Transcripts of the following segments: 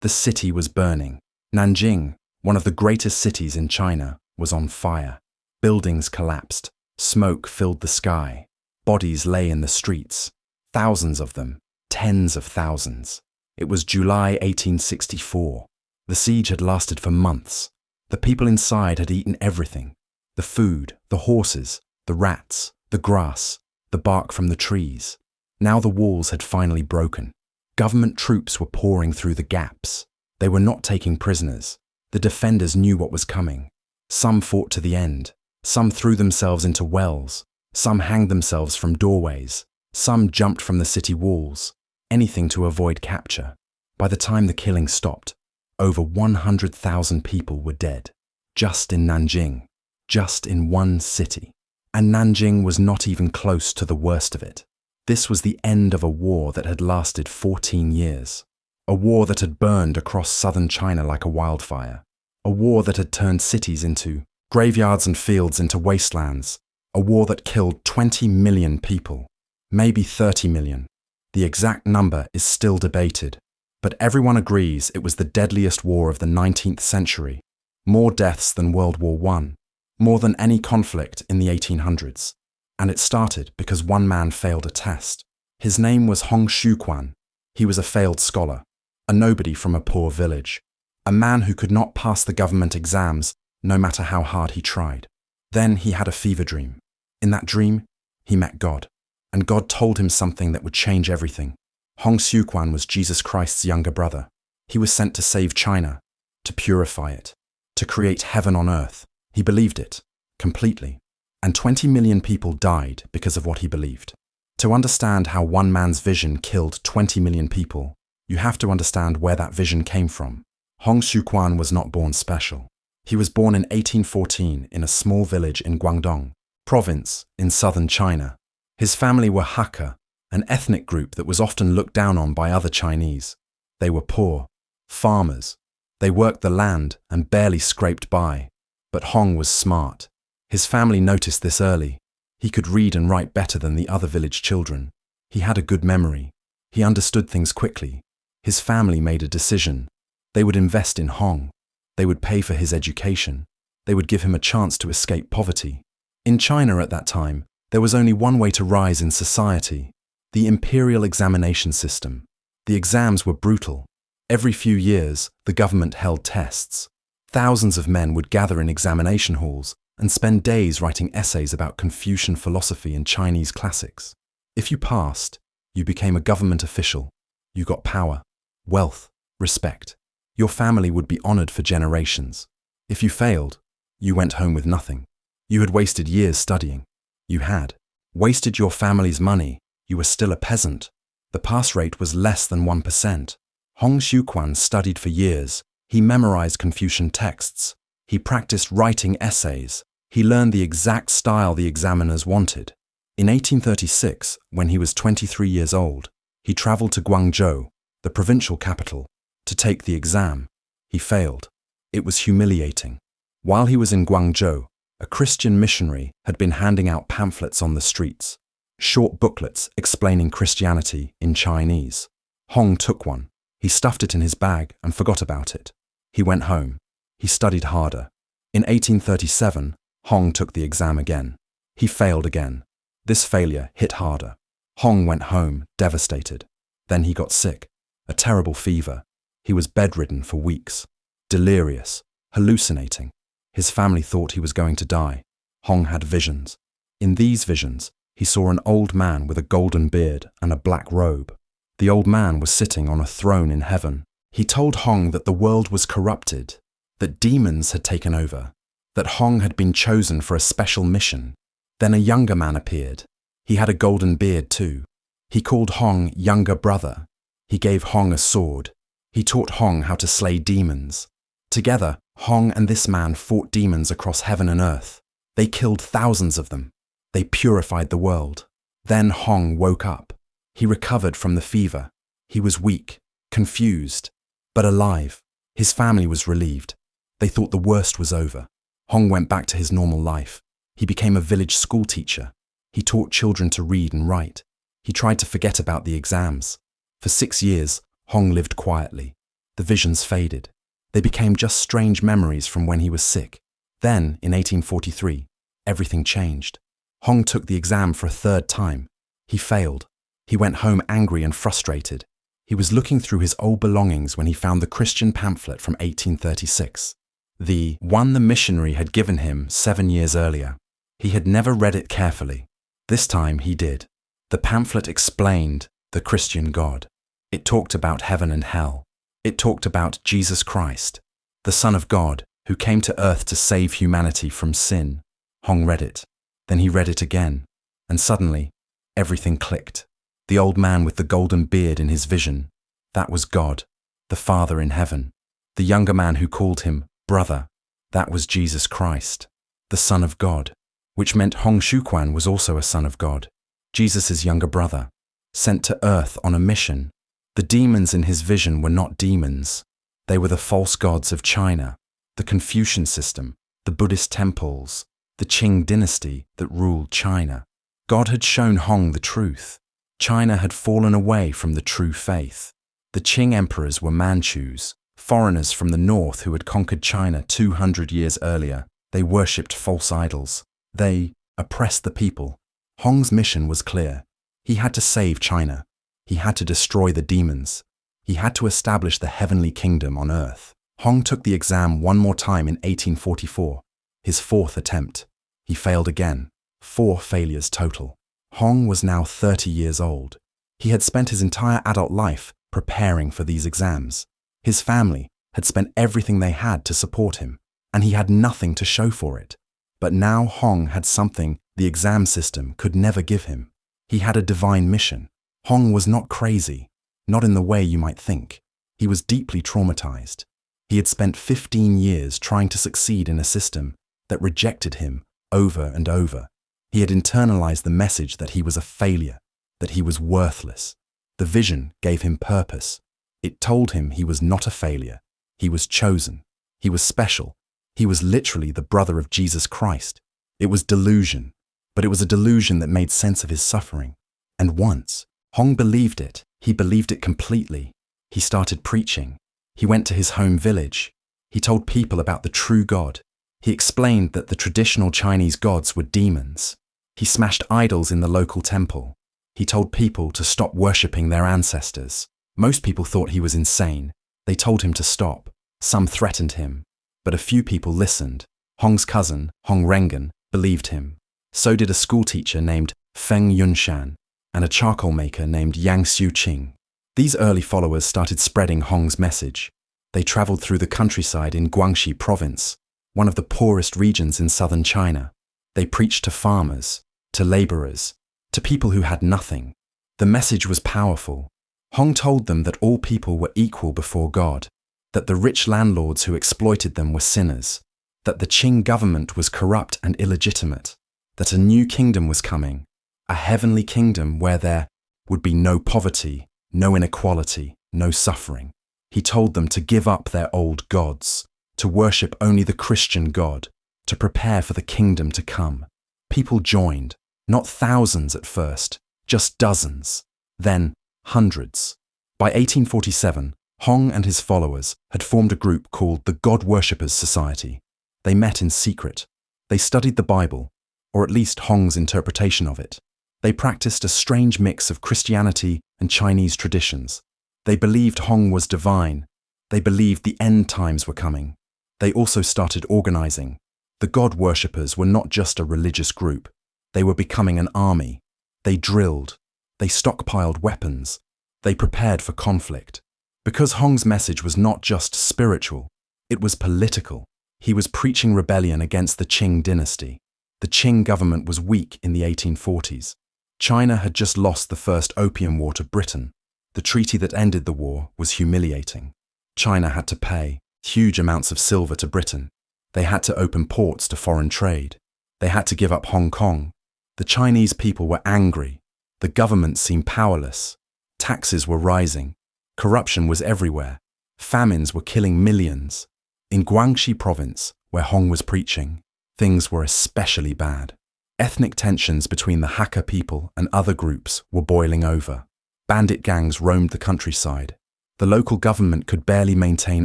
The city was burning. Nanjing, one of the greatest cities in China, was on fire. Buildings collapsed. Smoke filled the sky. Bodies lay in the streets. Thousands of them. Tens of thousands. It was July 1864. The siege had lasted for months. The people inside had eaten everything. The food, the horses, the rats, the grass, the bark from the trees. Now the walls had finally broken. Government troops were pouring through the gaps. They were not taking prisoners. The defenders knew what was coming. Some fought to the end. Some threw themselves into wells. Some hanged themselves from doorways. Some jumped from the city walls. Anything to avoid capture. By the time the killing stopped, over 100,000 people were dead. Just in Nanjing. Just in one city. And Nanjing was not even close to the worst of it. This was the end of a war that had lasted 14 years. A war that had burned across southern China like a wildfire. A war that had turned cities into graveyards and fields into wastelands. A war that killed 20 million people. Maybe 30 million. The exact number is still debated. But everyone agrees it was the deadliest war of the 19th century. More deaths than World War I. More than any conflict in the 1800s. And it started because one man failed a test. His name was Hong Xiuquan. He was a failed scholar, a nobody from a poor village, a man who could not pass the government exams no matter how hard he tried. Then he had a fever dream. In that dream, he met God, and God told him something that would change everything. Hong Xiuquan was Jesus Christ's younger brother. He was sent to save China, to purify it, to create heaven on earth. He believed it, completely. And 20 million people died because of what he believed. To understand how one man's vision killed 20 million people, you have to understand where that vision came from. Hong Xiuquan was not born special. He was born in 1814 in a small village in Guangdong, province in southern China. His family were Hakka, an ethnic group that was often looked down on by other Chinese. They were poor, farmers. They worked the land and barely scraped by. But Hong was smart. His family noticed this early. He could read and write better than the other village children. He had a good memory. He understood things quickly. His family made a decision. They would invest in Hong. They would pay for his education. They would give him a chance to escape poverty. In China at that time, there was only one way to rise in society: the imperial examination system. The exams were brutal. Every few years, the government held tests. Thousands of men would gather in examination halls and spend days writing essays about Confucian philosophy and Chinese classics. If you passed, you became a government official. You got power, wealth, respect. Your family would be honored for generations. If you failed, you went home with nothing. You had wasted years studying. You had wasted your family's money. You were still a peasant. The pass rate was less than 1%. Hong Xiuquan studied for years. He memorized Confucian texts. He practiced writing essays. He learned the exact style the examiners wanted. In 1836, when he was 23 years old, he traveled to Guangzhou, the provincial capital, to take the exam. He failed. It was humiliating. While he was in Guangzhou, a Christian missionary had been handing out pamphlets on the streets, short booklets explaining Christianity in Chinese. Hong took one. He stuffed it in his bag and forgot about it. He went home. He studied harder. In 1837, Hong took the exam again. He failed again. This failure hit harder. Hong went home, devastated. Then he got sick, a terrible fever. He was bedridden for weeks, delirious, hallucinating. His family thought he was going to die. Hong had visions. In these visions, he saw an old man with a golden beard and a black robe. The old man was sitting on a throne in heaven. He told Hong that the world was corrupted, that demons had taken over, that Hong had been chosen for a special mission. Then a younger man appeared. He had a golden beard too. He called Hong younger brother. He gave Hong a sword. He taught Hong how to slay demons. Together, Hong and this man fought demons across heaven and earth. They killed thousands of them. They purified the world. Then Hong woke up. He recovered from the fever. He was weak, confused, but alive. His family was relieved. They thought the worst was over. Hong went back to his normal life. He became a village school teacher. He taught children to read and write. He tried to forget about the exams. For 6 years, Hong lived quietly. The visions faded. They became just strange memories from when he was sick. Then, in 1843, everything changed. Hong took the exam for a third time. He failed. He went home angry and frustrated. He was looking through his old belongings when he found the Christian pamphlet from 1836. The one the missionary had given him 7 years earlier. He had never read it carefully. This time he did. The pamphlet explained the Christian God. It talked about heaven and hell. It talked about Jesus Christ, the Son of God, who came to earth to save humanity from sin. Hong read it. Then he read it again. And suddenly, everything clicked. The old man with the golden beard in his vision, that was God, the Father in heaven. The younger man who called him brother, that was Jesus Christ, the Son of God, which meant Hong Xiuquan was also a son of God, Jesus' younger brother, sent to earth on a mission. The demons in his vision were not demons. They were the false gods of China, the Confucian system, the Buddhist temples, the Qing dynasty that ruled China. God had shown Hong the truth. China had fallen away from the true faith. The Qing emperors were Manchus, foreigners from the north who had conquered China 200 years earlier. They worshipped false idols. They oppressed the people. Hong's mission was clear. He had to save China. He had to destroy the demons. He had to establish the heavenly kingdom on earth. Hong took the exam one more time in 1844, his fourth attempt. He failed again. 4 failures total. Hong was now 30 years old. He had spent his entire adult life preparing for these exams. His family had spent everything they had to support him, and he had nothing to show for it. But now Hong had something the exam system could never give him. He had a divine mission. Hong was not crazy, not in the way you might think. He was deeply traumatized. He had spent 15 years trying to succeed in a system that rejected him over and over. He had internalized the message that he was a failure, that he was worthless. The vision gave him purpose. It told him he was not a failure. He was chosen. He was special. He was literally the brother of Jesus Christ. It was delusion, but it was a delusion that made sense of his suffering. And once Hong believed it, he believed it completely. He started preaching. He went to his home village. He told people about the true God. He explained that the traditional Chinese gods were demons. He smashed idols in the local temple. He told people to stop worshipping their ancestors. Most people thought he was insane. They told him to stop. Some threatened him. But a few people listened. Hong's cousin, Hong Rengan, believed him. So did a schoolteacher named Feng Yunshan and a charcoal maker named Yang Xiuqing. These early followers started spreading Hong's message. They traveled through the countryside in Guangxi province, one of the poorest regions in southern China. They preached to farmers, to laborers, to people who had nothing. The message was powerful. Hong told them that all people were equal before God, that the rich landlords who exploited them were sinners, that the Qing government was corrupt and illegitimate, that a new kingdom was coming, a heavenly kingdom where there would be no poverty, no inequality, no suffering. He told them to give up their old gods, to worship only the Christian God, to prepare for the kingdom to come. People joined, not thousands at first, just dozens, then hundreds. By 1847, Hong and his followers had formed a group called the God Worshippers Society. They met in secret. They studied the Bible, or at least Hong's interpretation of it. They practiced a strange mix of Christianity and Chinese traditions. They believed Hong was divine. They believed the end times were coming. They also started organizing. The God Worshippers were not just a religious group. They were becoming an army. They drilled. They stockpiled weapons. They prepared for conflict. Because Hong's message was not just spiritual, it was political. He was preaching rebellion against the Qing dynasty. The Qing government was weak in the 1840s. China had just lost the First Opium War to Britain. The treaty that ended the war was humiliating. China had to pay huge amounts of silver to Britain. They had to open ports to foreign trade. They had to give up Hong Kong. The Chinese people were angry. The government seemed powerless. Taxes were rising. Corruption was everywhere. Famines were killing millions. In Guangxi province, where Hong was preaching, things were especially bad. Ethnic tensions between the Hakka people and other groups were boiling over. Bandit gangs roamed the countryside. The local government could barely maintain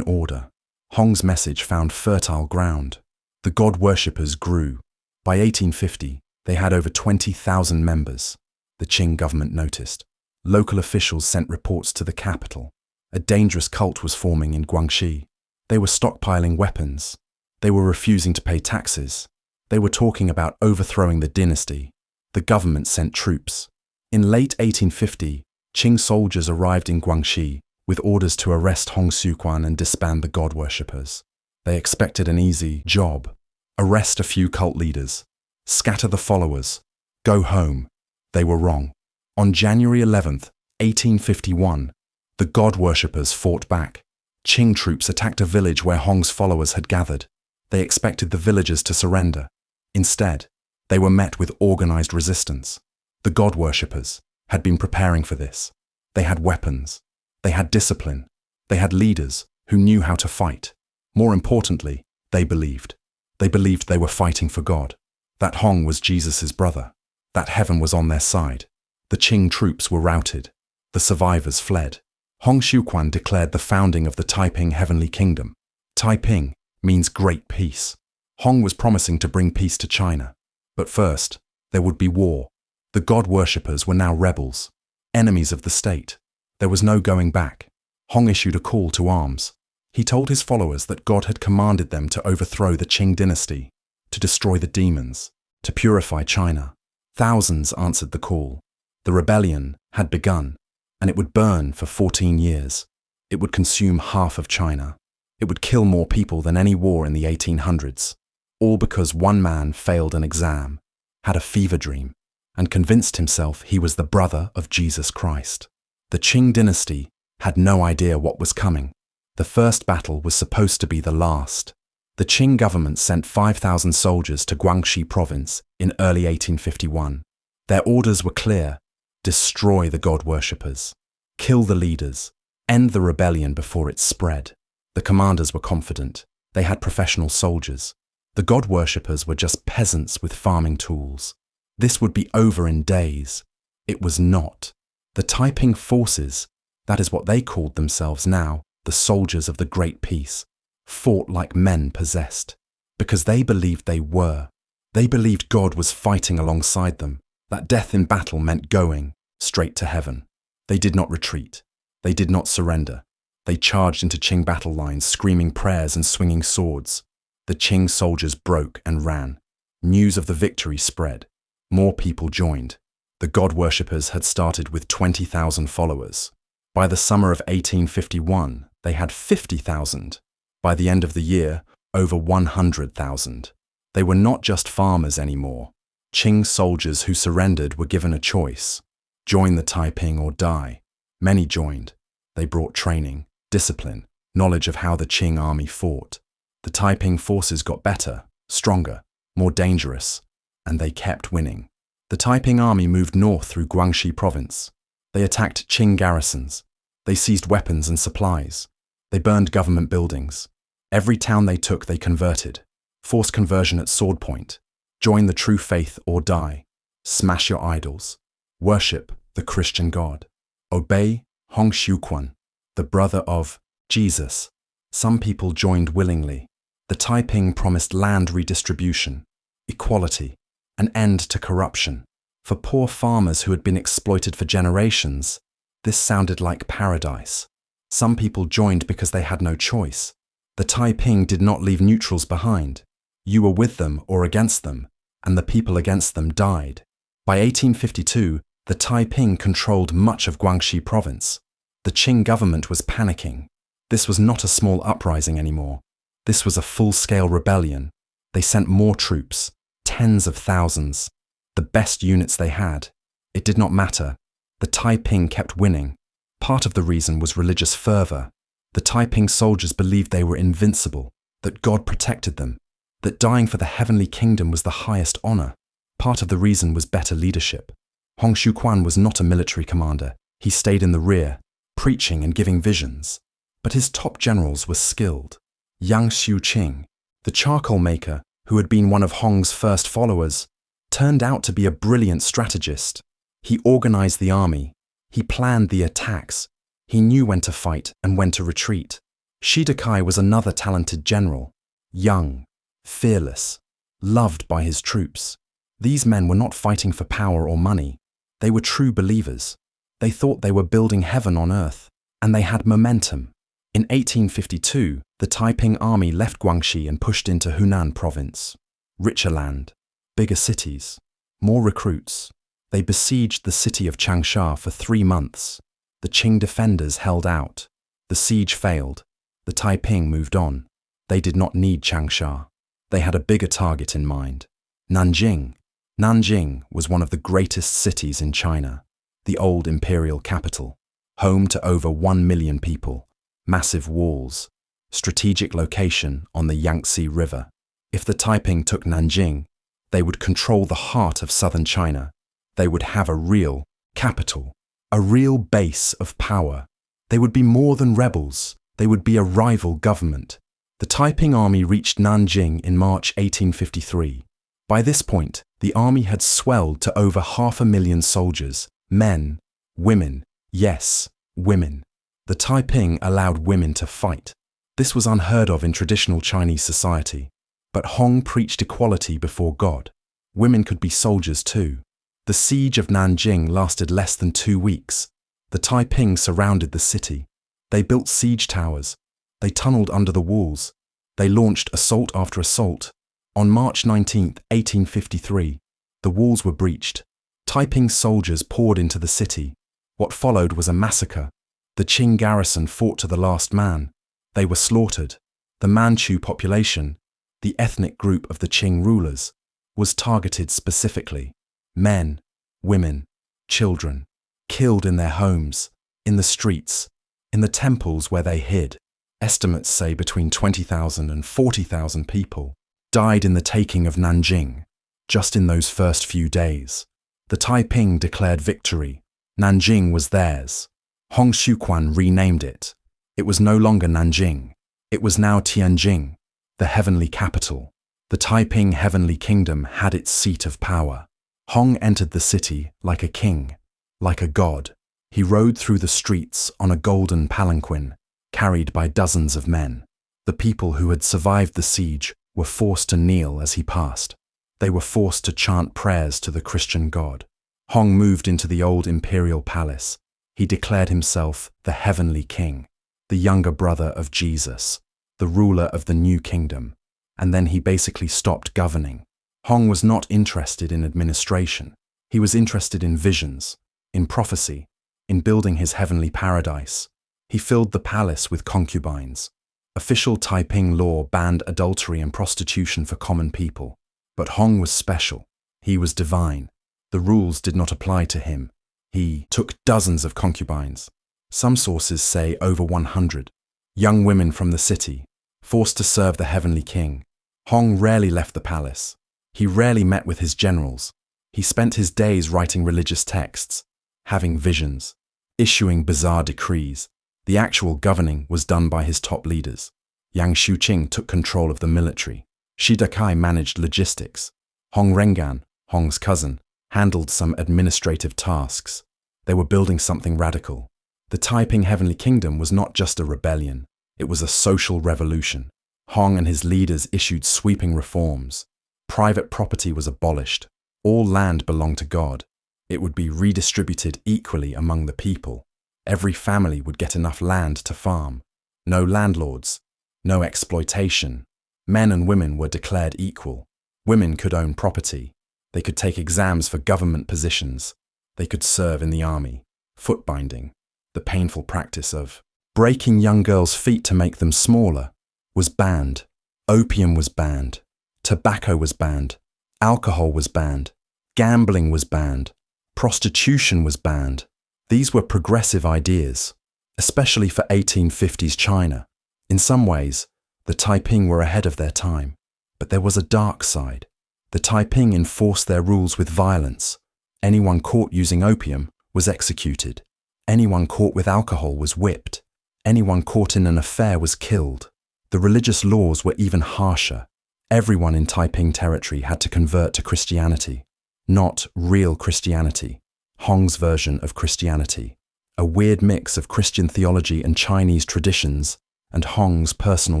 order. Hong's message found fertile ground. The god worshippers grew. By 1850, they had over 20,000 members. The Qing government noticed. Local officials sent reports to the capital. A dangerous cult was forming in Guangxi. They were stockpiling weapons. They were refusing to pay taxes. They were talking about overthrowing the dynasty. The government sent troops. In late 1850, Qing soldiers arrived in Guangxi with orders to arrest Hong Xiuquan and disband the god worshippers. They expected an easy job. Arrest a few cult leaders. Scatter the followers. Go home. They were wrong. On January 11th, 1851, the god worshippers fought back. Qing troops attacked a village where Hong's followers had gathered. They expected the villagers to surrender. Instead, they were met with organized resistance. The god worshippers had been preparing for this. They had weapons. They had discipline. They had leaders who knew how to fight. More importantly, they believed. They believed they were fighting for God. That Hong was Jesus' brother. That heaven was on their side. The Qing troops were routed. The survivors fled. Hong Xiuquan declared the founding of the Taiping Heavenly Kingdom. Taiping means great peace. Hong was promising to bring peace to China. But first, there would be war. The god worshippers were now rebels, enemies of the state. There was no going back. Hong issued a call to arms. He told his followers that God had commanded them to overthrow the Qing dynasty, to destroy the demons, to purify China. Thousands answered the call. The rebellion had begun, and it would burn for 14 years. It would consume half of China. It would kill more people than any war in the 1800s. All because one man failed an exam, had a fever dream, and convinced himself he was the brother of Jesus Christ. The Qing dynasty had no idea what was coming. The first battle was supposed to be the last. The Qing government sent 5,000 soldiers to Guangxi province in early 1851. Their orders were clear: destroy the god worshippers, kill the leaders, end the rebellion before it spread. The commanders were confident. They had professional soldiers. The god worshippers were just peasants with farming tools. This would be over in days. It was not. The Taiping forces, that is what they called themselves now, the soldiers of the Great Peace, fought like men possessed, because they believed they were. They believed God was fighting alongside them, that death in battle meant going straight to heaven. They did not retreat. They did not surrender. They charged into Qing battle lines, screaming prayers and swinging swords. The Qing soldiers broke and ran. News of the victory spread. More people joined. The god worshippers had started with 20,000 followers. By the summer of 1851, they had 50,000. By the end of the year, over 100,000. They were not just farmers anymore. Qing soldiers who surrendered were given a choice: join the Taiping or die. Many joined. They brought training, discipline, knowledge of how the Qing army fought. The Taiping forces got better, stronger, more dangerous, and they kept winning. The Taiping army moved north through Guangxi province. They attacked Qing garrisons. They seized weapons and supplies. They burned government buildings. Every town they took, they converted. Forced conversion at sword point. Join the true faith or die. Smash your idols. Worship the Christian God. Obey Hong Xiuquan, the brother of Jesus. Some people joined willingly. The Taiping promised land redistribution, equality, an end to corruption. For poor farmers who had been exploited for generations, this sounded like paradise. Some people joined because they had no choice. The Taiping did not leave neutrals behind. You were with them or against them, and the people against them died. By 1852, the Taiping controlled much of Guangxi province. The Qing government was panicking. This was not a small uprising anymore. This was a full-scale rebellion. They sent more troops. Tens of thousands, the best units they had. It did not matter. The Taiping kept winning. Part of the reason was religious fervor. The Taiping soldiers believed they were invincible, that God protected them, that dying for the heavenly kingdom was the highest honor. Part of the reason was better leadership. Hong Xiuquan was not a military commander. He stayed in the rear, preaching and giving visions. But his top generals were skilled. Yang Xiuqing, the charcoal maker, who had been one of Hong's first followers, turned out to be a brilliant strategist. He organized the army. He planned the attacks. He knew when to fight and when to retreat. Shi Dakai was another talented general, young, fearless, loved by his troops. These men were not fighting for power or money. They were true believers. They thought they were building heaven on earth, and they had momentum. In 1852, the Taiping army left Guangxi and pushed into Hunan province. Richer land, bigger cities, more recruits. They besieged the city of Changsha for 3 months. The Qing defenders held out. The siege failed. The Taiping moved on. They did not need Changsha. They had a bigger target in mind. Nanjing. Nanjing was one of the greatest cities in China, the old imperial capital, home to over 1 million people, massive walls, strategic location on the Yangtze River. If the Taiping took Nanjing, they would control the heart of southern China. They would have a real capital, a real base of power. They would be more than rebels. They would be a rival government. The Taiping army reached Nanjing in March 1853. By this point, the army had swelled to over 500,000 soldiers, men, women, yes, women. The Taiping allowed women to fight. This was unheard of in traditional Chinese society. But Hong preached equality before God. Women could be soldiers too. The siege of Nanjing lasted less than 2 weeks. The Taiping surrounded the city. They built siege towers. They tunneled under the walls. They launched assault after assault. On March 19, 1853, the walls were breached. Taiping soldiers poured into the city. What followed was a massacre. The Qing garrison fought to the last man. They were slaughtered. The Manchu population, the ethnic group of the Qing rulers, was targeted specifically. Men, women, children, killed in their homes, in the streets, in the temples where they hid. Estimates say between 20,000 and 40,000 people died in the taking of Nanjing, just in those first few days. The Taiping declared victory. Nanjing was theirs. Hong Xiuquan renamed it. It was no longer Nanjing. It was now Tianjin, the heavenly capital. The Taiping heavenly kingdom had its seat of power. Hong entered the city like a king, like a god. He rode through the streets on a golden palanquin, carried by dozens of men. The people who had survived the siege were forced to kneel as he passed. They were forced to chant prayers to the Christian God. Hong moved into the old imperial palace. He declared himself the heavenly king, the younger brother of Jesus, the ruler of the new kingdom. And then he basically stopped governing. Hong was not interested in administration. He was interested in visions, in prophecy, in building his heavenly paradise. He filled the palace with concubines. Official Taiping law banned adultery and prostitution for common people. But Hong was special. He was divine. The rules did not apply to him. He took dozens of concubines. Some sources say over 100. Young women from the city, forced to serve the heavenly king. Hong rarely left the palace. He rarely met with his generals. He spent his days writing religious texts, having visions, issuing bizarre decrees. The actual governing was done by his top leaders. Yang Shuqing took control of the military. Shi Dakai managed logistics. Hong Rengan, Hong's cousin, handled some administrative tasks. They were building something radical. The Taiping Heavenly Kingdom was not just a rebellion. It was a social revolution. Hong and his leaders issued sweeping reforms. Private property was abolished. All land belonged to God. It would be redistributed equally among the people. Every family would get enough land to farm. No landlords, no exploitation. Men and women were declared equal. Women could own property. They could take exams for government positions. They could serve in the army. Foot binding, the painful practice of breaking young girls' feet to make them smaller, was banned. Opium was banned. Tobacco was banned. Alcohol was banned. Gambling was banned. Prostitution was banned. These were progressive ideas, especially for 1850s China. In some ways, the Taiping were ahead of their time. But there was a dark side. The Taiping enforced their rules with violence. Anyone caught using opium was executed. Anyone caught with alcohol was whipped. Anyone caught in an affair was killed. The religious laws were even harsher. Everyone in Taiping territory had to convert to Christianity. Not real Christianity, Hong's version of Christianity. a weird mix of Christian theology and Chinese traditions, and Hong's personal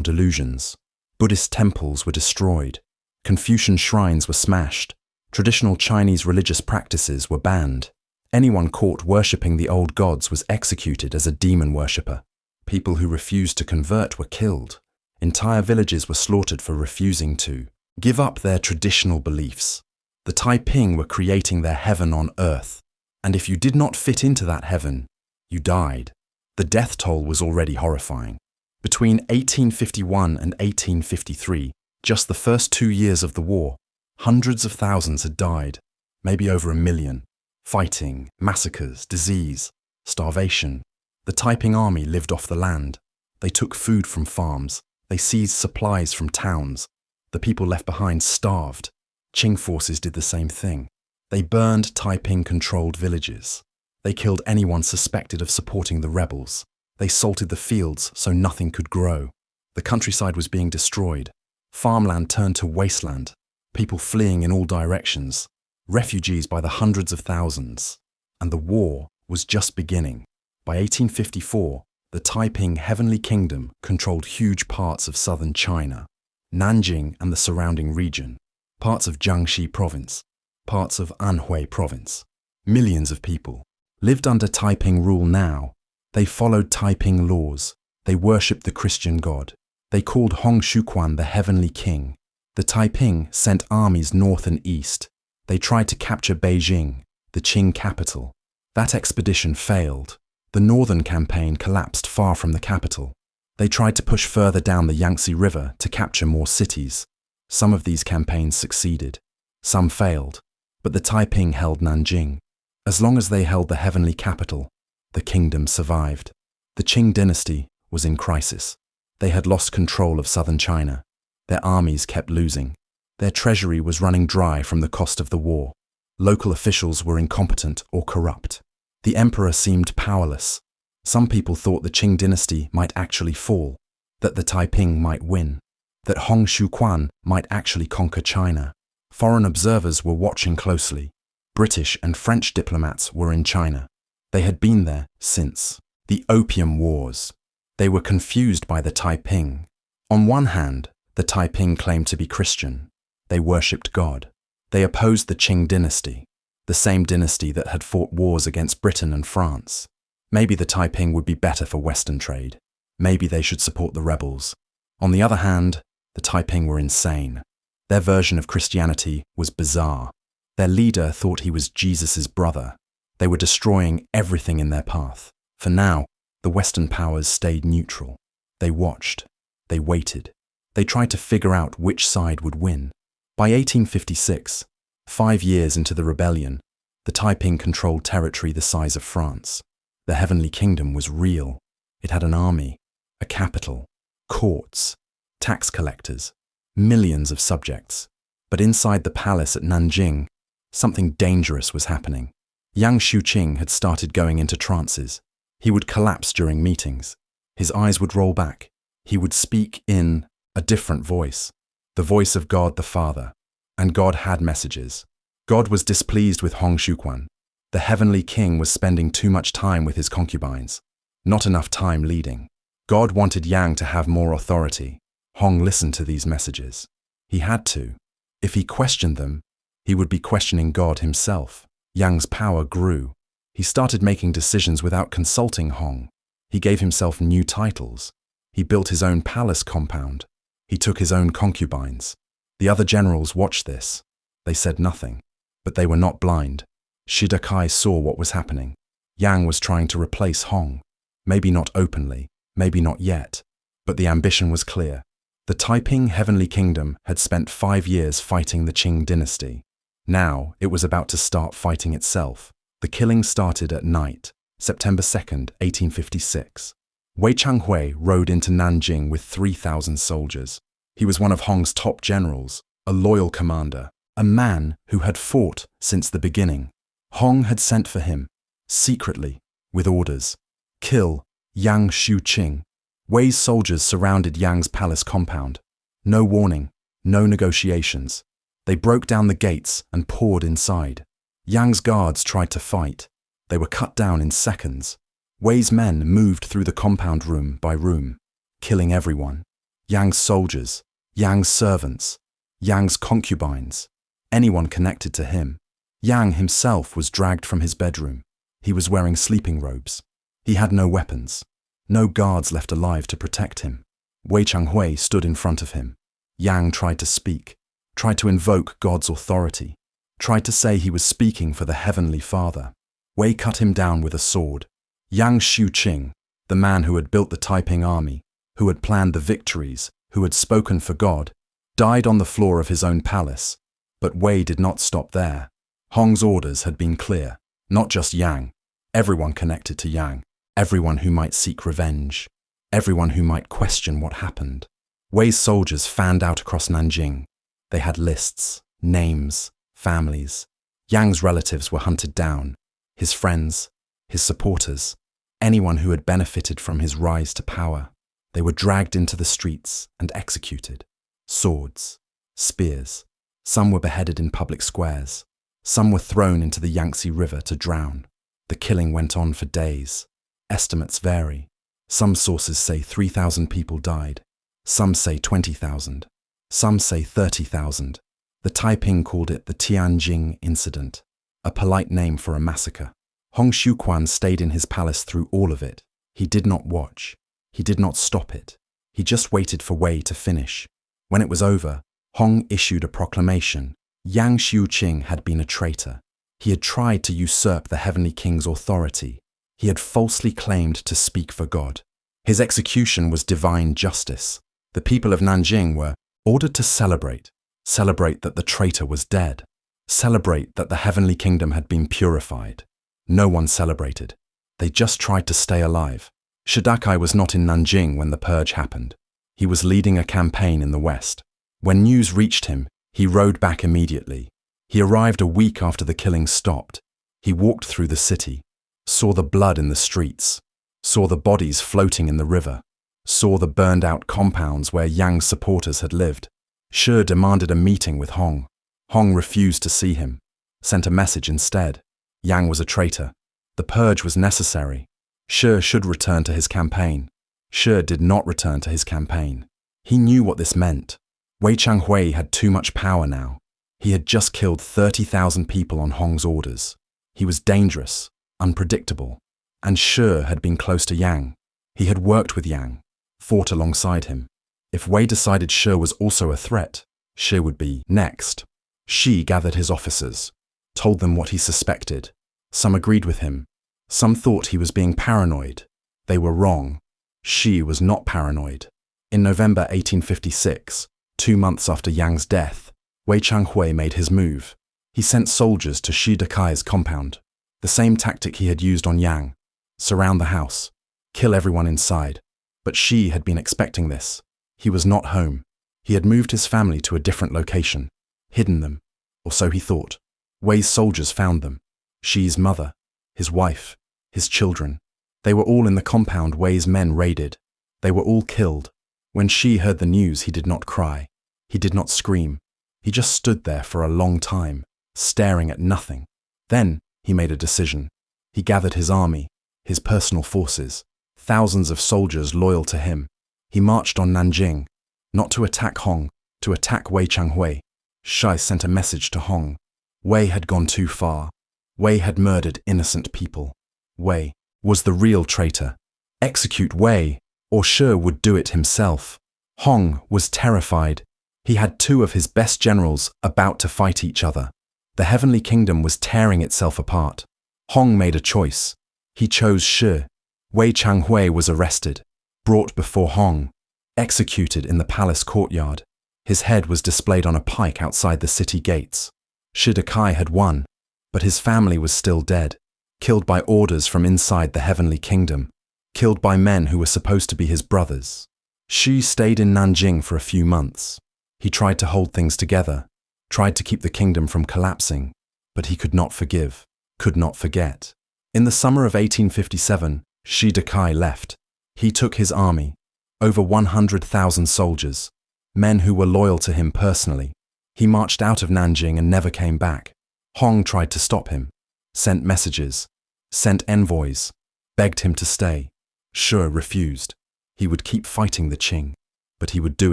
delusions. Buddhist temples were destroyed, Confucian shrines were smashed, traditional Chinese religious practices were banned. Anyone caught worshipping the old gods was executed as a demon worshipper. People who refused to convert were killed. Entire villages were slaughtered for refusing to give up their traditional beliefs. The Taiping were creating their heaven on earth, and if you did not fit into that heaven, you died. The death toll was already horrifying. Between 1851 and 1853, just the first 2 years of the war, hundreds of thousands had died, maybe over 1 million. Fighting, massacres, disease, starvation. The Taiping army lived off the land. They took food from farms. They seized supplies from towns. The people left behind starved. Qing forces did the same thing. They burned Taiping-controlled villages. They killed anyone suspected of supporting the rebels. They salted the fields so nothing could grow. The countryside was being destroyed. Farmland turned to wasteland. People fleeing in all directions. Refugees by the hundreds of thousands. And the war was just beginning. By 1854, the Taiping Heavenly Kingdom controlled huge parts of southern China, Nanjing and the surrounding region, parts of Jiangxi province, parts of Anhui province. Millions of people lived under Taiping rule now. They followed Taiping laws. They worshipped the Christian God. They called Hong Shuquan the Heavenly King. The Taiping sent armies north and east. They tried to capture Beijing, the Qing capital. That expedition failed. The northern campaign collapsed far from the capital. They tried to push further down the Yangtze River to capture more cities. Some of these campaigns succeeded. Some failed. But the Taiping held Nanjing. As long as they held the heavenly capital, the kingdom survived. The Qing dynasty was in crisis. They had lost control of southern China. Their armies kept losing. Their treasury was running dry from the cost of the war. Local officials were incompetent or corrupt. The emperor seemed powerless. Some people thought the Qing dynasty might actually fall, that the Taiping might win, that Hong Shuquan might actually conquer China. Foreign observers were watching closely. British and French diplomats were in China. They had been there since the Opium Wars. They were confused by the Taiping. On one hand, the Taiping claimed to be Christian. They worshipped God. They opposed the Qing dynasty, the same dynasty that had fought wars against Britain and France. Maybe the Taiping would be better for Western trade. Maybe they should support the rebels. On the other hand, the Taiping were insane. Their version of Christianity was bizarre. Their leader thought he was Jesus' brother. They were destroying everything in their path. For now, the Western powers stayed neutral. They watched. They waited. They tried to figure out which side would win. By 1856, 5 years into the rebellion, the Taiping controlled territory the size of France. The Heavenly Kingdom was real. It had an army, a capital, courts, tax collectors, millions of subjects. But inside the palace at Nanjing, something dangerous was happening. Yang Shuqing had started going into trances. He would collapse during meetings. His eyes would roll back. He would speak in a different voice, the voice of God the Father. And God had messages. God was displeased with Hong Shuquan. The Heavenly King was spending too much time with his concubines, not enough time leading. God wanted Yang to have more authority. Hong listened to these messages. He had to. If he questioned them, he would be questioning God himself. Yang's power grew. He started making decisions without consulting Hong. He gave himself new titles. He built his own palace compound. He took his own concubines. The other generals watched this. They said nothing. But they were not blind. Shida Kai saw what was happening. Yang was trying to replace Hong. Maybe not openly, maybe not yet. But the ambition was clear. The Taiping Heavenly Kingdom had spent 5 years fighting the Qing dynasty. Now it was about to start fighting itself. The killing started at night, September 2nd, 1856. Wei Changhui rode into Nanjing with 3,000 soldiers. He was one of Hong's top generals, a loyal commander, a man who had fought since the beginning. Hong had sent for him, secretly, with orders. Kill Yang Shuqing. Wei's soldiers surrounded Yang's palace compound. No warning, no negotiations. They broke down the gates and poured inside. Yang's guards tried to fight. They were cut down in seconds. Wei's men moved through the compound room by room, killing everyone. Yang's soldiers, Yang's servants, Yang's concubines, anyone connected to him. Yang himself was dragged from his bedroom. He was wearing sleeping robes. He had no weapons. No guards left alive to protect him. Wei Changhui stood in front of him. Yang tried to speak, tried to invoke God's authority, tried to say he was speaking for the Heavenly Father. Wei cut him down with a sword. Yang Xiuqing, the man who had built the Taiping army, who had planned the victories, who had spoken for God, died on the floor of his own palace. But Wei did not stop there. Hong's orders had been clear. Not just Yang. Everyone connected to Yang. Everyone who might seek revenge. Everyone who might question what happened. Wei's soldiers fanned out across Nanjing. They had lists, names, families. Yang's relatives were hunted down. His friends, his supporters, anyone who had benefited from his rise to power. They were dragged into the streets and executed. Swords, spears. Some were beheaded in public squares. Some were thrown into the Yangtze River to drown. The killing went on for days. Estimates vary. Some sources say 3,000 people died. Some say 20,000. Some say 30,000. The Taiping called it the Tianjin Incident, a polite name for a massacre. Hong Xiuquan stayed in his palace through all of it. He did not watch. He did not stop it. He just waited for Wei to finish. When it was over, Hong issued a proclamation. Yang Xiuqing had been a traitor. He had tried to usurp the Heavenly King's authority. He had falsely claimed to speak for God. His execution was divine justice. The people of Nanjing were ordered to celebrate that the traitor was dead, celebrate that the Heavenly Kingdom had been purified. No one celebrated. They just tried to stay alive. Shidakai was not in Nanjing when the purge happened. He was leading a campaign in the west. When news reached him, he rode back immediately. He arrived a week after the killing stopped. He walked through the city, saw the blood in the streets, saw the bodies floating in the river, saw the burned-out compounds where Yang's supporters had lived. Shi demanded a meeting with Hong. Hong refused to see him, sent a message instead. Yang was a traitor. The purge was necessary. Shi should return to his campaign. Shi did not return to his campaign. He knew what this meant. Wei Changhui had too much power now. He had just killed 30,000 people on Hong's orders. He was dangerous, unpredictable, and Shi had been close to Yang. He had worked with Yang, fought alongside him. If Wei decided Shi was also a threat, Shi would be next. Shi gathered his officers, told them what he suspected. Some agreed with him. Some thought he was being paranoid. They were wrong. Shi was not paranoid. In November 1856, 2 months after Yang's death, Wei Changhui made his move. He sent soldiers to Shi Dakai's compound. The same tactic he had used on Yang. Surround the house. Kill everyone inside. But Shi had been expecting this. He was not home. He had moved his family to a different location. Hidden them. Or so he thought. Wei's soldiers found them. Shi's mother, his wife, his children. They were all in the compound Wei's men raided. They were all killed. When Shi heard the news, he did not cry. He did not scream. He just stood there for a long time, staring at nothing. Then he made a decision. He gathered his army, his personal forces, thousands of soldiers loyal to him. He marched on Nanjing, not to attack Hong, to attack Wei Changhui. Shi sent a message to Hong. Wei had gone too far. Wei had murdered innocent people. Wei was the real traitor. Execute Wei, or Shi would do it himself. Hong was terrified. He had 2 of his best generals about to fight each other. The Heavenly Kingdom was tearing itself apart. Hong made a choice. He chose Shi. Wei Changhui was arrested, brought before Hong, executed in the palace courtyard. His head was displayed on a pike outside the city gates. Shi Dakai had won, but his family was still dead, killed by orders from inside the Heavenly Kingdom, killed by men who were supposed to be his brothers. Shi stayed in Nanjing for a few months. He tried to hold things together, tried to keep the kingdom from collapsing, but he could not forgive, could not forget. In the summer of 1857, Shi Dakai left. He took his army, over 100,000 soldiers, men who were loyal to him personally. He marched out of Nanjing and never came back. Hong tried to stop him, sent messages, sent envoys, begged him to stay. Shi refused. He would keep fighting the Qing, but he would do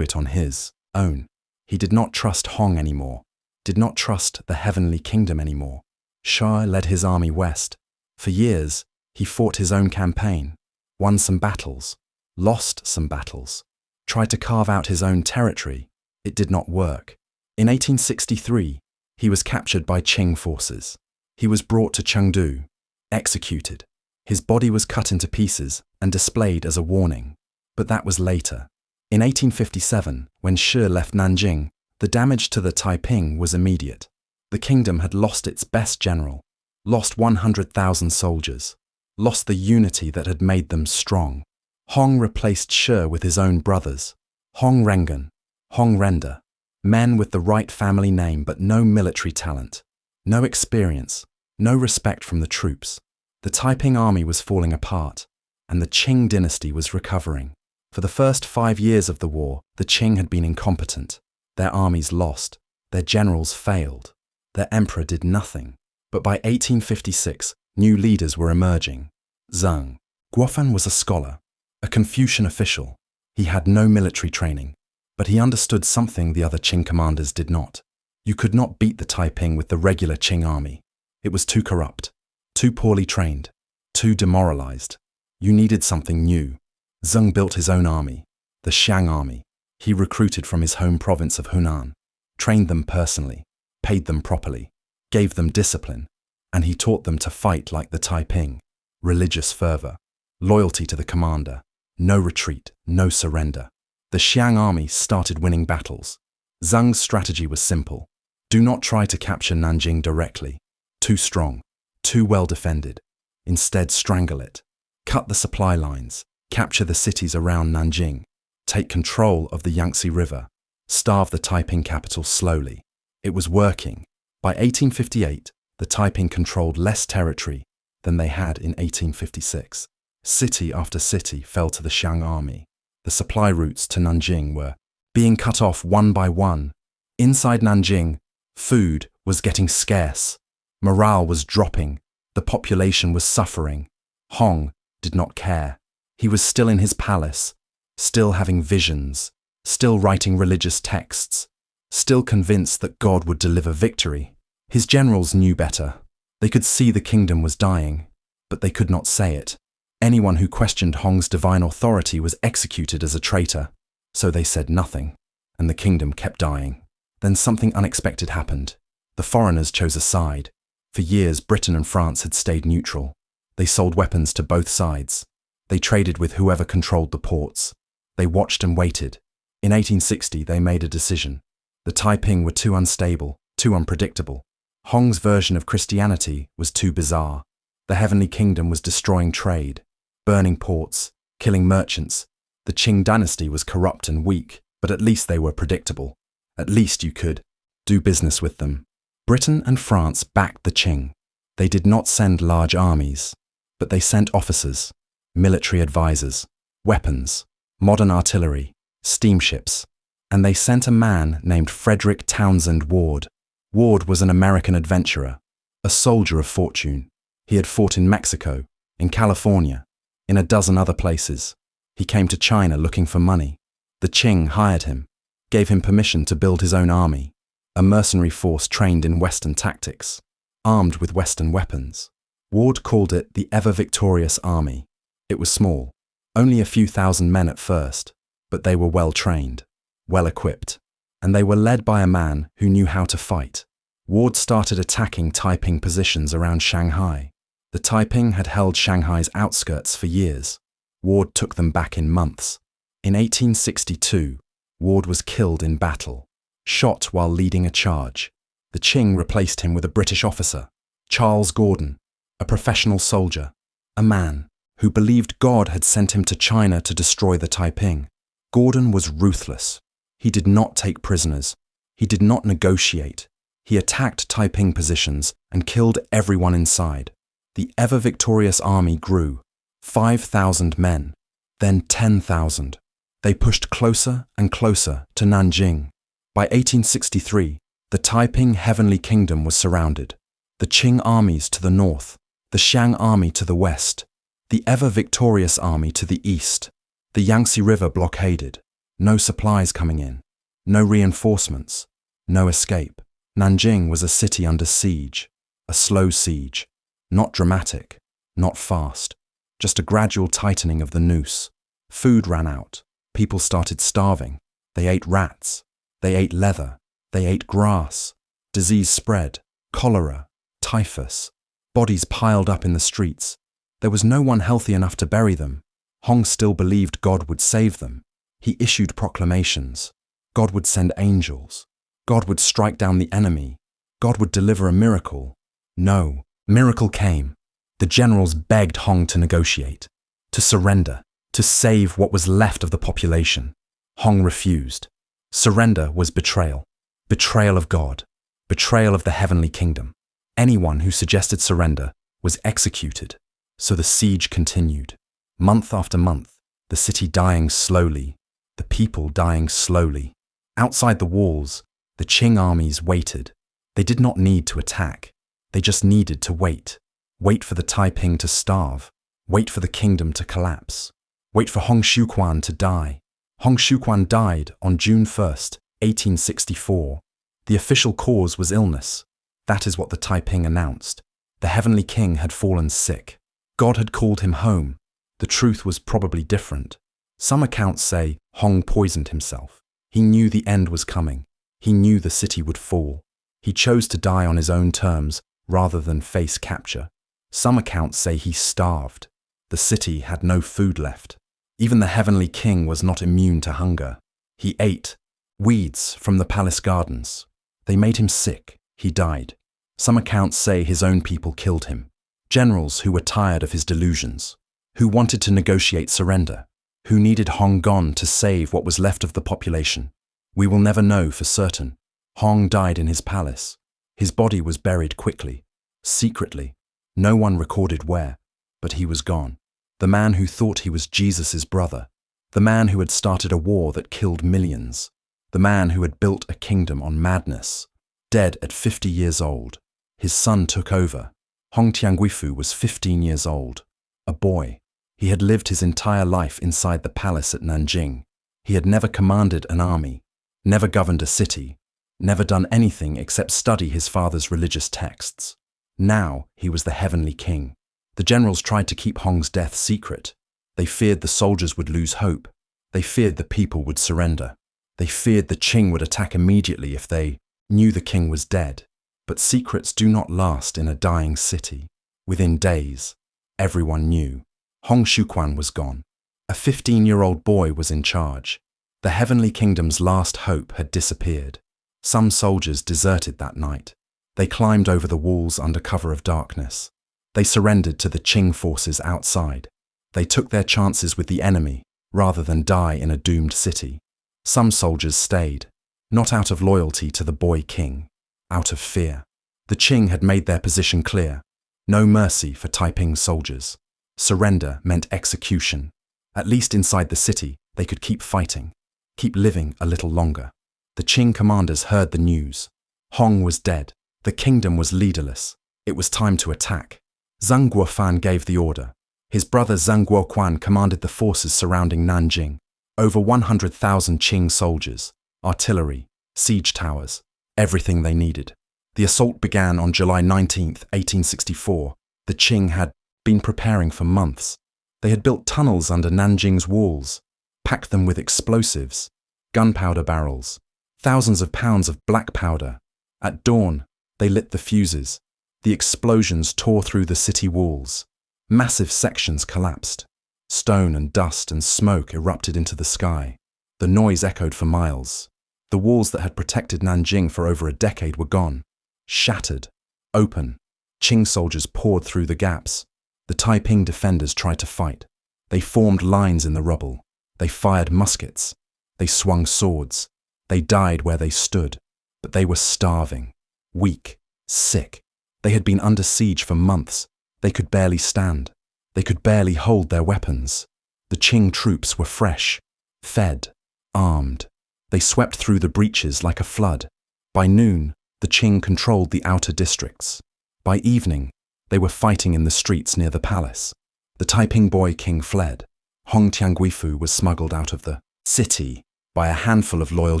it on his own. He did not trust Hong anymore, did not trust the Heavenly Kingdom anymore. Shi led his army west. For years, he fought his own campaign, won some battles, lost some battles, tried to carve out his own territory. It did not work. In 1863, he was captured by Qing forces. He was brought to Chengdu, executed. His body was cut into pieces and displayed as a warning. But that was later. In 1857, when Shi left Nanjing, the damage to the Taiping was immediate. The kingdom had lost its best general, lost 100,000 soldiers, lost the unity that had made them strong. Hong replaced Shi with his own brothers, Hong Rengan, Hong Renda, men with the right family name but no military talent, no experience, no respect from the troops. The Taiping army was falling apart, and the Qing dynasty was recovering. For the first 5 years of the war, the Qing had been incompetent. Their armies lost, their generals failed, their emperor did nothing. But by 1856, new leaders were emerging. Zheng Guofan was a scholar, a Confucian official. He had no military training, but he understood something the other Qing commanders did not. You could not beat the Taiping with the regular Qing army. It was too corrupt, too poorly trained, too demoralized. You needed something new. Zheng built his own army, the Xiang army. He recruited from his home province of Hunan, trained them personally, paid them properly, gave them discipline, and he taught them to fight like the Taiping. Religious fervor, loyalty to the commander, no retreat, no surrender. The Xiang army started winning battles. Zheng's strategy was simple. Do not try to capture Nanjing directly. Too strong, too well defended. Instead, strangle it. Cut the supply lines. Capture the cities around Nanjing. Take control of the Yangtze River. Starve the Taiping capital slowly. It was working. By 1858, the Taiping controlled less territory than they had in 1856. City after city fell to the Xiang army. The supply routes to Nanjing were being cut off one by one. Inside Nanjing, food was getting scarce. Morale was dropping. The population was suffering. Hong did not care. He was still in his palace, still having visions, still writing religious texts, still convinced that God would deliver victory. His generals knew better. They could see the kingdom was dying, but they could not say it. Anyone who questioned Hong's divine authority was executed as a traitor, so they said nothing, and the kingdom kept dying. Then something unexpected happened. The foreigners chose a side. For years, Britain and France had stayed neutral. They sold weapons to both sides. They traded with whoever controlled the ports. They watched and waited. In 1860, they made a decision. The Taiping were too unstable, too unpredictable. Hong's version of Christianity was too bizarre. The Heavenly Kingdom was destroying trade, burning ports, killing merchants. The Qing dynasty was corrupt and weak, but at least they were predictable. At least you could do business with them. Britain and France backed the Qing. They did not send large armies, but they sent officers, military advisors, weapons, modern artillery, steamships, and they sent a man named Frederick Townsend Ward. Ward was an American adventurer, a soldier of fortune. He had fought in Mexico, in California, in a dozen other places. He came to China looking for money. The Qing hired him, gave him permission to build his own army, a mercenary force trained in Western tactics, armed with Western weapons. Ward called it the ever-victorious army. It was small, only a few thousand men at first, but they were well-trained, well-equipped, and they were led by a man who knew how to fight. Ward started attacking Taiping positions around Shanghai. The Taiping had held Shanghai's outskirts for years. Ward took them back in months. In 1862, Ward was killed in battle, shot while leading a charge. The Qing replaced him with a British officer, Charles Gordon, a professional soldier, a man who believed God had sent him to China to destroy the Taiping. Gordon was ruthless. He did not take prisoners. He did not negotiate. He attacked Taiping positions and killed everyone inside. The ever-victorious army grew, 5,000 men, then 10,000. They pushed closer and closer to Nanjing. By 1863, the Taiping Heavenly Kingdom was surrounded. The Qing armies to the north, the Xiang army to the west. The ever-victorious army to the east, the Yangtze River blockaded, no supplies coming in, no reinforcements, no escape. Nanjing was a city under siege, a slow siege, not dramatic, not fast, just a gradual tightening of the noose. Food ran out, people started starving, they ate rats, they ate leather, they ate grass. Disease spread, cholera, typhus, bodies piled up in the streets. There was no one healthy enough to bury them. Hong still believed God would save them. He issued proclamations. God would send angels. God would strike down the enemy. God would deliver a miracle. No, miracle came. The generals begged Hong to negotiate, to surrender, to save what was left of the population. Hong refused. Surrender was betrayal. Betrayal of God. Betrayal of the heavenly kingdom. Anyone who suggested surrender was executed. So the siege continued. Month after month, the city dying slowly, the people dying slowly. Outside the walls, the Qing armies waited. They did not need to attack. They just needed to wait. Wait for the Taiping to starve. Wait for the kingdom to collapse. Wait for Hong Xiuquan to die. Hong Xiuquan died on June 1st, 1864. The official cause was illness. That is what the Taiping announced. The heavenly king had fallen sick. God had called him home. The truth was probably different. Some accounts say Hong poisoned himself. He knew the end was coming. He knew the city would fall. He chose to die on his own terms rather than face capture. Some accounts say he starved. The city had no food left. Even the heavenly king was not immune to hunger. He ate weeds from the palace gardens. They made him sick. He died. Some accounts say his own people killed him. Generals who were tired of his delusions, who wanted to negotiate surrender, who needed Hong gone to save what was left of the population. We will never know for certain. Hong died in his palace. His body was buried quickly, secretly. No one recorded where, but he was gone. The man who thought he was Jesus' brother, the man who had started a war that killed millions, the man who had built a kingdom on madness, dead at 50 years old. His son took over. Hong Tianguifu was 15 years old, a boy. He had lived his entire life inside the palace at Nanjing. He had never commanded an army, never governed a city, never done anything except study his father's religious texts. Now he was the heavenly king. The generals tried to keep Hong's death secret. They feared the soldiers would lose hope. They feared the people would surrender. They feared the Qing would attack immediately if they knew the king was dead. But secrets do not last in a dying city. Within days, everyone knew. Hong Xiuquan was gone. A 15-year-old boy was in charge. The heavenly kingdom's last hope had disappeared. Some soldiers deserted that night. They climbed over the walls under cover of darkness. They surrendered to the Qing forces outside. They took their chances with the enemy rather than die in a doomed city. Some soldiers stayed, not out of loyalty to the boy king, out of fear. The Qing had made their position clear. No mercy for Taiping soldiers. Surrender meant execution. At least inside the city, they could keep fighting, keep living a little longer. The Qing commanders heard the news. Hong was dead. The kingdom was leaderless. It was time to attack. Zhang Guofan gave the order. His brother Zhang Guoquan commanded the forces surrounding Nanjing. Over 100,000 Qing soldiers, artillery, siege towers, everything they needed. The assault began on July 19, 1864. The Qing had been preparing for months. They had built tunnels under Nanjing's walls, packed them with explosives, gunpowder barrels, thousands of pounds of black powder. At dawn, they lit the fuses. The explosions tore through the city walls. Massive sections collapsed. Stone and dust and smoke erupted into the sky. The noise echoed for miles. The walls that had protected Nanjing for over a decade were gone. Shattered. Open. Qing soldiers poured through the gaps. The Taiping defenders tried to fight. They formed lines in the rubble. They fired muskets. They swung swords. They died where they stood. But they were starving, weak, sick. They had been under siege for months. They could barely stand. They could barely hold their weapons. The Qing troops were fresh, fed, armed. They swept through the breaches like a flood. By noon, the Qing controlled the outer districts. By evening, they were fighting in the streets near the palace. The Taiping boy king fled. Hong Tianguifu was smuggled out of the city by a handful of loyal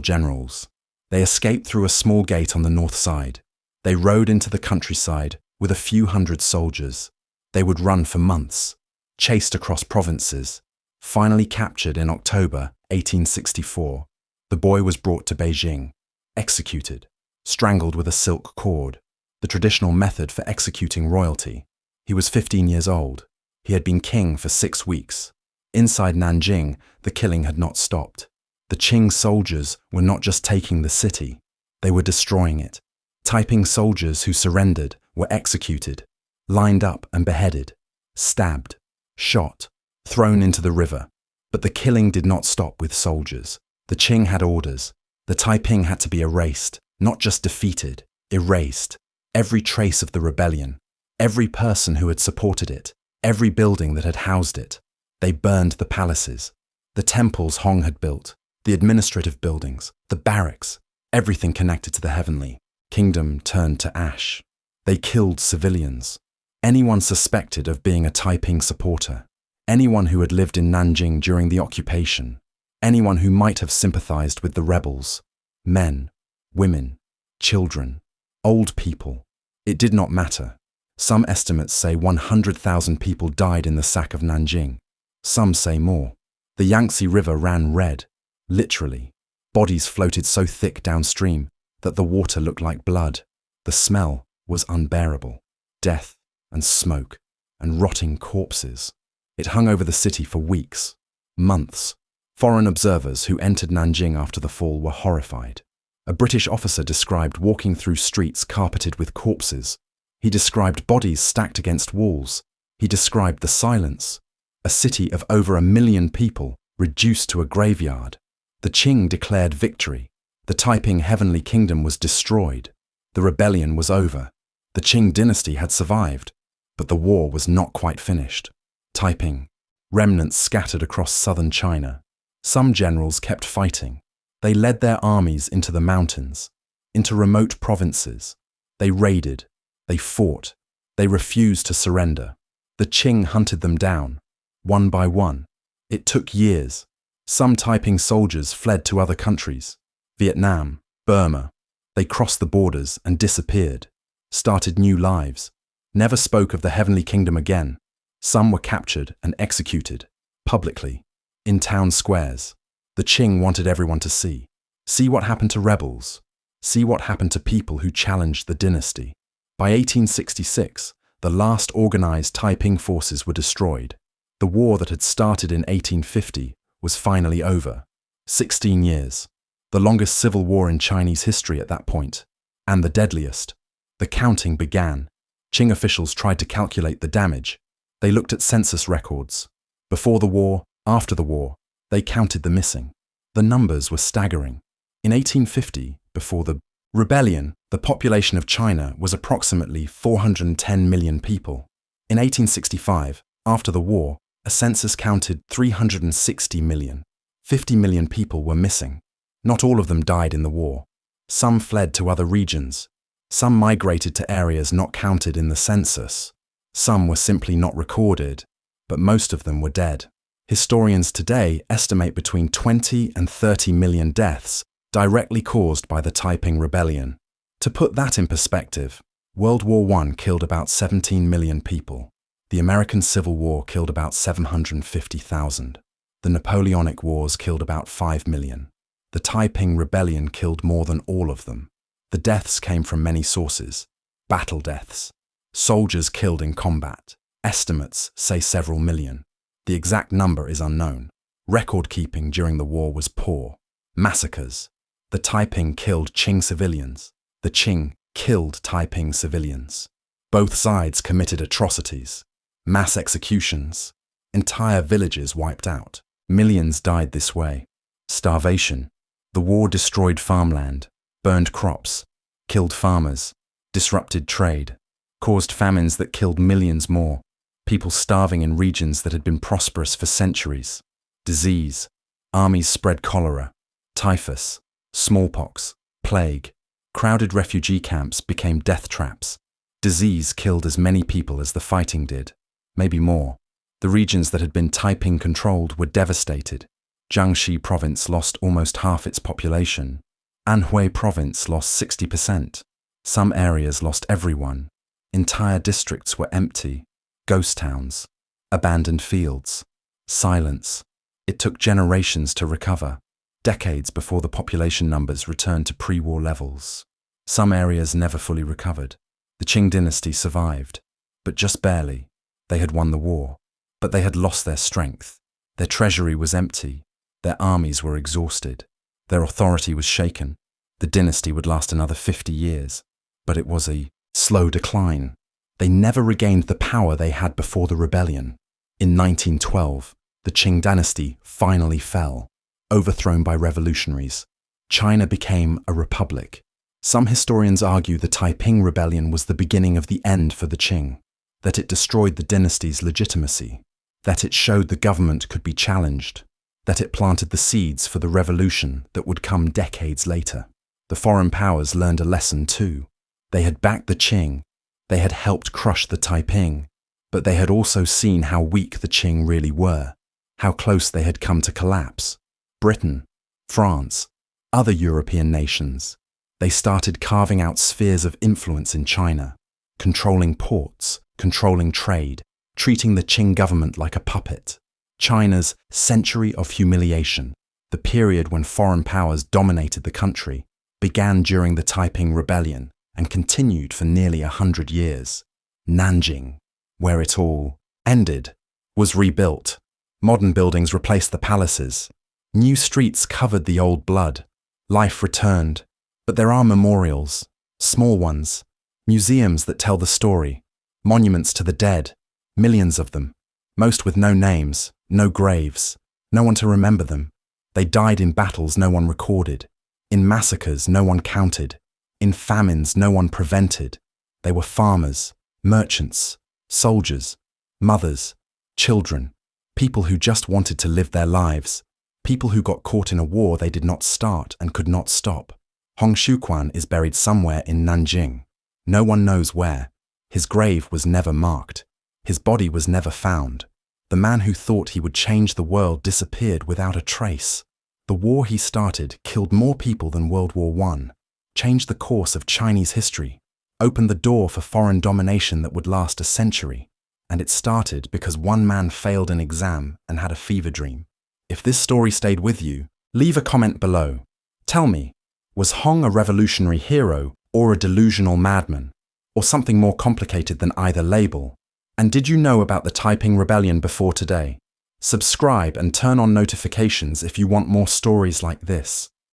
generals. They escaped through a small gate on the north side. They rode into the countryside with a few hundred soldiers. They would run for months, chased across provinces. Finally captured in October 1864, the boy was brought to Beijing, executed, strangled with a silk cord, the traditional method for executing royalty. He was 15 years old. He had been king for 6 weeks. Inside Nanjing, the killing had not stopped. The Qing soldiers were not just taking the city, they were destroying it. Taiping soldiers who surrendered were executed, lined up and beheaded, stabbed, shot, thrown into the river. But the killing did not stop with soldiers. The Qing had orders. The Taiping had to be erased, not just defeated, erased. Every trace of the rebellion, every person who had supported it, every building that had housed it. They burned the palaces, the temples Hong had built, the administrative buildings, the barracks, everything connected to the heavenly kingdom turned to ash. They killed civilians. Anyone suspected of being a Taiping supporter, anyone who had lived in Nanjing during the occupation, anyone who might have sympathized with the rebels, men, women, children, old people. It did not matter. Some estimates say 100,000 people died in the sack of Nanjing. Some say more. The Yangtze River ran red, literally. Bodies floated so thick downstream that the water looked like blood. The smell was unbearable. Death and smoke and rotting corpses. It hung over the city for weeks, months. Foreign observers who entered Nanjing after the fall were horrified. A British officer described walking through streets carpeted with corpses. He described bodies stacked against walls. He described the silence. A city of over 1 million people reduced to a graveyard. The Qing declared victory. The Taiping heavenly kingdom was destroyed. The rebellion was over. The Qing dynasty had survived, but the war was not quite finished. Taiping. Remnants scattered across southern China. Some generals kept fighting. They led their armies into the mountains, into remote provinces. They raided. They fought. They refused to surrender. The Qing hunted them down, one by one. It took years. Some Taiping soldiers fled to other countries. Vietnam, Burma. They crossed the borders and disappeared, started new lives, never spoke of the heavenly kingdom again. Some were captured and executed, publicly, in town squares. The Qing wanted everyone to see. See what happened to rebels. See what happened to people who challenged the dynasty. By 1866, the last organized Taiping forces were destroyed. The war that had started in 1850 was finally over. 16 years. The longest civil war in Chinese history at that point, and the deadliest. The counting began. Qing officials tried to calculate the damage. They looked at census records. Before the war, after the war, they counted the missing. The numbers were staggering. In 1850, before the rebellion, the population of China was approximately 410 million people. In 1865, after the war, a census counted 360 million. 50 million people were missing. Not all of them died in the war. Some fled to other regions. Some migrated to areas not counted in the census. Some were simply not recorded, but most of them were dead. Historians today estimate between 20 and 30 million deaths directly caused by the Taiping Rebellion. To put that in perspective, World War I killed about 17 million people. The American Civil War killed about 750,000. The Napoleonic Wars killed about 5 million. The Taiping Rebellion killed more than all of them. The deaths came from many sources. Battle deaths. Soldiers killed in combat. Estimates say several million. The exact number is unknown. Record-keeping during the war was poor. Massacres. The Taiping killed Qing civilians. The Qing killed Taiping civilians. Both sides committed atrocities. Mass executions. Entire villages wiped out. Millions died this way. Starvation. The war destroyed farmland, burned crops, killed farmers, disrupted trade, caused famines that killed millions more, people starving in regions that had been prosperous for centuries. Disease. Armies spread cholera, typhus, smallpox, plague. Crowded refugee camps became death traps. Disease killed as many people as the fighting did, maybe more. The regions that had been Taiping-controlled were devastated. Jiangxi province lost almost half its population. Anhui province lost 60%. Some areas lost everyone. Entire districts were empty. Ghost towns. Abandoned fields. Silence. It took generations to recover. Decades before the population numbers returned to pre-war levels. Some areas never fully recovered. The Qing dynasty survived, but just barely. They had won the war, but they had lost their strength. Their treasury was empty. Their armies were exhausted. Their authority was shaken. The dynasty would last another 50 years, but it was a slow decline. They never regained the power they had before the rebellion. In 1912, the Qing dynasty finally fell, overthrown by revolutionaries. China became a republic. Some historians argue the Taiping Rebellion was the beginning of the end for the Qing, that it destroyed the dynasty's legitimacy, that it showed the government could be challenged, that it planted the seeds for the revolution that would come decades later. The foreign powers learned a lesson too. They had backed the Qing, they had helped crush the Taiping, but they had also seen how weak the Qing really were, how close they had come to collapse. Britain, France, other European nations. They started carving out spheres of influence in China, controlling ports, controlling trade, treating the Qing government like a puppet. China's century of humiliation, the period when foreign powers dominated the country, began during the Taiping Rebellion and continued for nearly 100 years. Nanjing, where it all ended, was rebuilt. Modern buildings replaced the palaces. New streets covered the old blood. Life returned. But there are memorials, small ones, museums that tell the story, monuments to the dead, millions of them, most with no names, no graves, no one to remember them. They died in battles no one recorded, in massacres no one counted, in famines no one prevented. They were farmers, merchants, soldiers, mothers, children, people who just wanted to live their lives, people who got caught in a war they did not start and could not stop. Hong Xiuquan is buried somewhere in Nanjing. No one knows where. His grave was never marked. His body was never found. The man who thought he would change the world disappeared without a trace. The war he started killed more people than World War I, changed the course of Chinese history, opened the door for foreign domination that would last a century. And it started because one man failed an exam and had a fever dream. If this story stayed with you, leave a comment below. Tell me, was Hong a revolutionary hero or a delusional madman, or something more complicated than either label? And did you know about the Taiping Rebellion before today? Subscribe and turn on notifications if you want more stories like this.